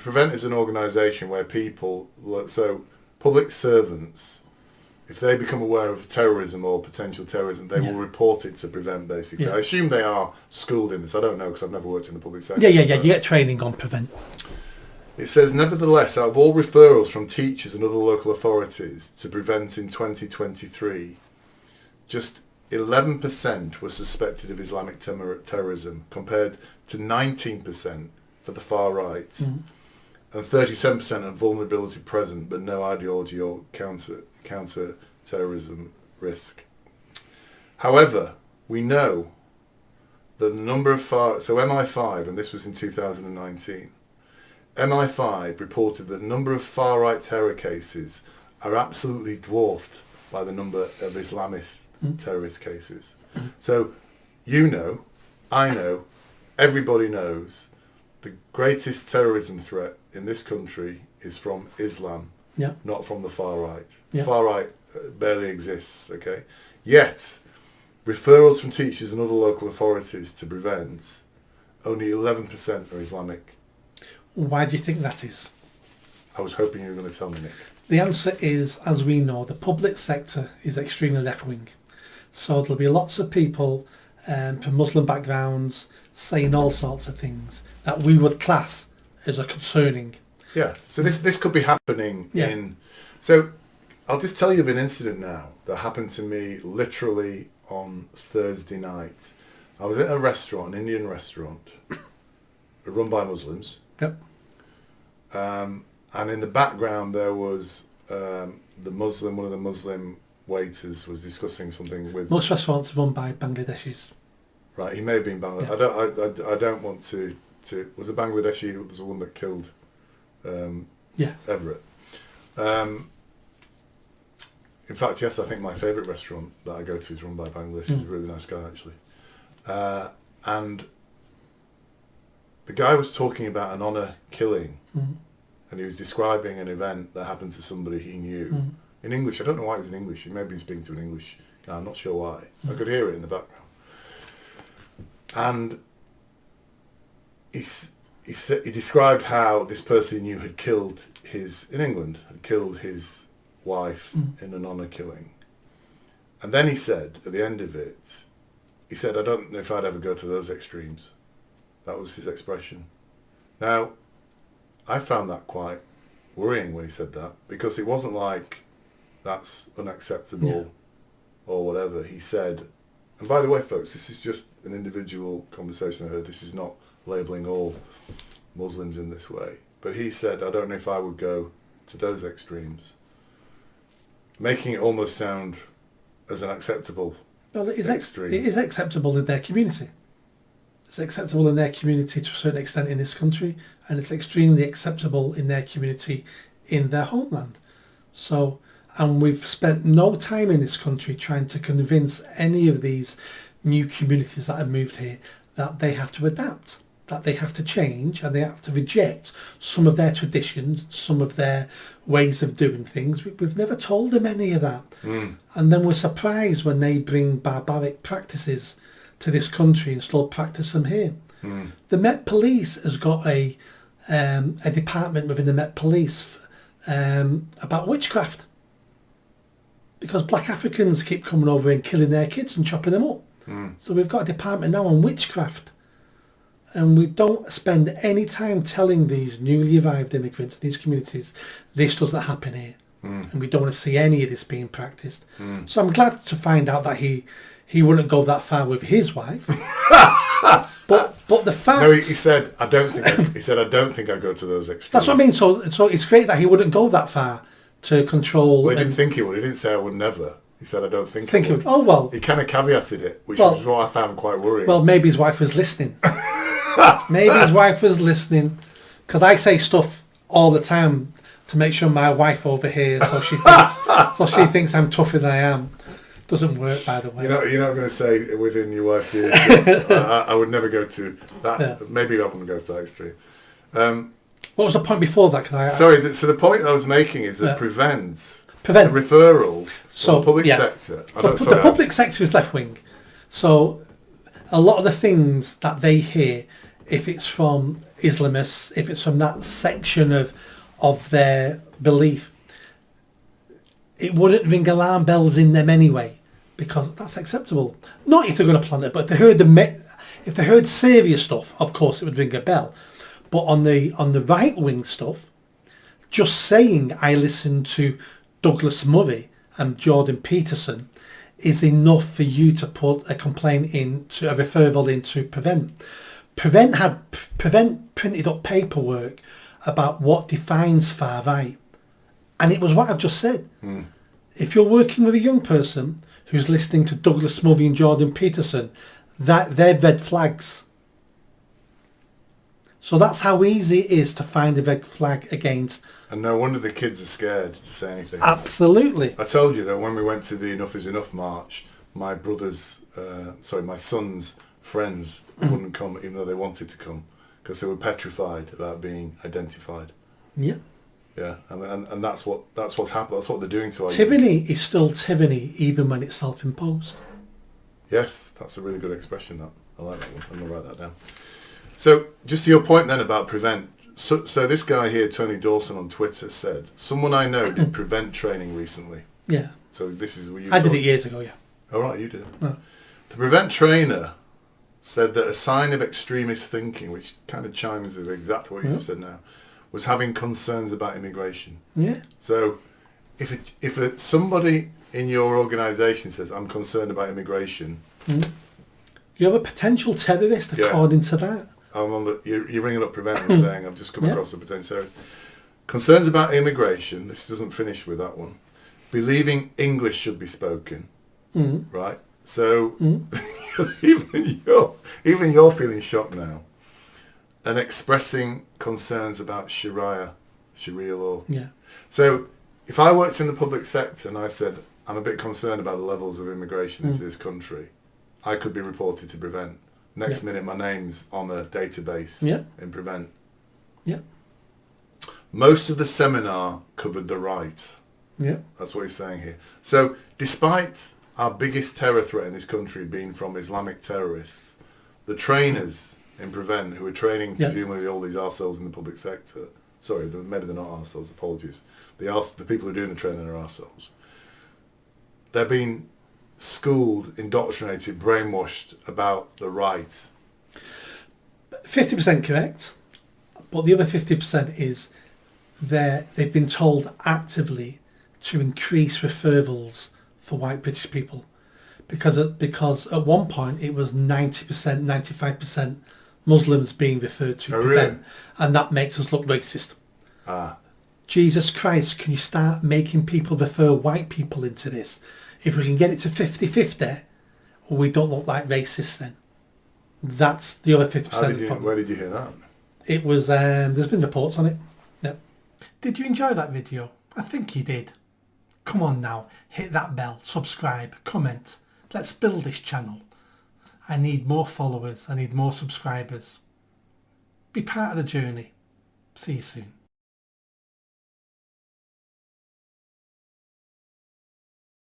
Prevent is an organisation where people, so public servants, if they become aware of terrorism or potential terrorism, they will report it to Prevent, basically. I assume they are schooled in this. I don't know, because I've never worked in the public sector. Yeah. You get training on Prevent. It says, nevertheless, out of all referrals from teachers and other local authorities to Prevent in 2023, just 11% were suspected of Islamic terrorism, compared to 19% for the far right, and 37% of vulnerability present, but no ideology or counter-terrorism risk. However, we know that the number of so MI5, and this was in 2019, MI5 reported that the number of far-right terror cases are absolutely dwarfed by the number of Islamist terrorist cases. So, you know, I know, everybody knows, the greatest terrorism threat in this country is from Islam, not from the far right. The far right barely exists, okay? Yet, referrals from teachers and other local authorities to Prevent, only 11% are Islamic. Why do you think that is? I was hoping you were going to tell me, Nick. The answer is, as we know, the public sector is extremely left-wing. So there'll be lots of people from Muslim backgrounds saying all sorts of things that we would class as a concerning. Yeah, so this could be happening in... So I'll just tell you of an incident now that happened to me literally on Thursday night. I was at a restaurant, an Indian restaurant, run by Muslims. Yep. And in the background there was one of the Muslim waiters was discussing something with... Most restaurants run by Bangladeshis. Right, he may have been Bangladeshi. Yeah. I don't want to... Was it Bangladeshi who was the one that killed Everett? In fact, yes, I think my favourite restaurant that I go to is run by Bangladesh. He's a really nice guy, actually. And the guy was talking about an honour killing, and he was describing an event that happened to somebody he knew. In English. I don't know why it was in English. He may have been speaking to an English guy. I'm not sure why. I could hear it in the background. And he described how this person he knew had killed in England, had killed his wife in an honour killing. And then he said, at the end of it, he said, I don't know if I'd ever go to those extremes. That was his expression. Now, I found that quite worrying when he said that, because it wasn't like that's unacceptable or whatever. He said, and by the way, folks, this is just an individual conversation I heard. This is not labelling all Muslims in this way. But he said, I don't know if I would go to those extremes, making it almost sound as an acceptable extreme. It is acceptable in their community. It's acceptable in their community to a certain extent in this country, and it's extremely acceptable in their community in their homeland. So, and we've spent no time in this country trying to convince any of these new communities that have moved here that they have to adapt, that they have to change, and they have to reject some of their traditions, some of their ways of doing things. We've never told them any of that. And then we're surprised when they bring barbaric practices to this country and still practice them here. The Met Police has got a department within the Met Police about witchcraft, because black Africans keep coming over and killing their kids and chopping them up. So we've got a department now on witchcraft, and we don't spend any time telling these newly arrived immigrants in these communities this doesn't happen here, and we don't want to see any of this being practiced. So I'm glad to find out that he wouldn't go that far with his wife. but the fact... No, he said, I don't think I go to those extremes. That's what I mean. So it's great that he wouldn't go that far to control... Well, he didn't think he would. He didn't say I would never. He said, I don't think he would. Oh, well... He kind of caveated it, which is what I found quite worrying. Well, maybe his wife was listening. Maybe his wife was listening. Because I say stuff all the time to make sure my wife overhears, so she thinks I'm tougher than I am. Doesn't work, by the way. You're not going to say within your wife's ear. I would never go to that. Yeah. Maybe I wouldn't go to that extreme. What was the point before that? Sorry. So the point I was making is that prevents referrals from the public sector. The public sector is left wing, so a lot of the things that they hear, if it's from Islamists, if it's from that section of their belief, it wouldn't ring alarm bells in them anyway, because that's acceptable. Not if they're going to plant it, but if they heard saviour stuff, of course it would ring a bell. But on the right wing stuff, just saying I listened to Douglas Murray and Jordan Peterson is enough for you to put a complaint into a referral into Prevent. Prevent printed up paperwork about what defines far right, and it was what I've just said. If you're working with a young person who's listening to Douglas Murray and Jordan Peterson, that they're red flags. So that's how easy it is to find a red flag against. And no wonder the kids are scared to say anything. Absolutely. I told you that when we went to the Enough is Enough march, my son's friends wouldn't come, even though they wanted to come, because they were petrified about being identified. Yeah. Yeah, and that's what's happened. That's what they're doing to our tyranny is still tyranny, even when it's self-imposed. Yes, that's a really good expression. That I like that one. I'm gonna write that down. So, just to your point then about Prevent. So this guy here, Tony Dawson on Twitter, said someone I know did Prevent training recently. Yeah. So this is what you. I did it years ago. Yeah. Oh right, you did. No. The Prevent trainer said that a sign of extremist thinking, which kind of chimes with exactly what you just said now, was having concerns about immigration. Yeah. So, if somebody in your organisation says, I'm concerned about immigration... You have a potential terrorist according to that. You're ringing up Prevent and saying, I've just come across a potential terrorist. Concerns about immigration, this doesn't finish with that one. Believing English should be spoken, right? So, even you're feeling shocked now. And expressing concerns about Sharia law. Yeah. So, if I worked in the public sector and I said, I'm a bit concerned about the levels of immigration into this country, I could be reported to Prevent. Next minute, my name's on a database in Prevent. Yeah. Most of the seminar covered the right. Yeah. That's what he's saying here. So, despite our biggest terror threat in this country being from Islamic terrorists, the trainers in Prevent, who are training presumably all these arseholes in the public sector, sorry, maybe they're not arseholes, apologies. The people who are doing the training are arseholes. They're being schooled, indoctrinated, brainwashed about the right. 50% correct, but the other 50% is they've been told actively to increase referrals for white British people, because at one point it was 90%, 95% Muslims being referred to Prevent, really? And that makes us look racist. Ah. Jesus Christ, can you start making people refer white people into this? If we can get it to 50-50, we don't look like racists then. That's the other 50% of the problem. Where did you hear that? It was, there's been reports on it. Yep. Did you enjoy that video? I think you did. Come on now, hit that bell, subscribe, comment. Let's build this channel. I need more followers, I need more subscribers. Be part of the journey. See you soon.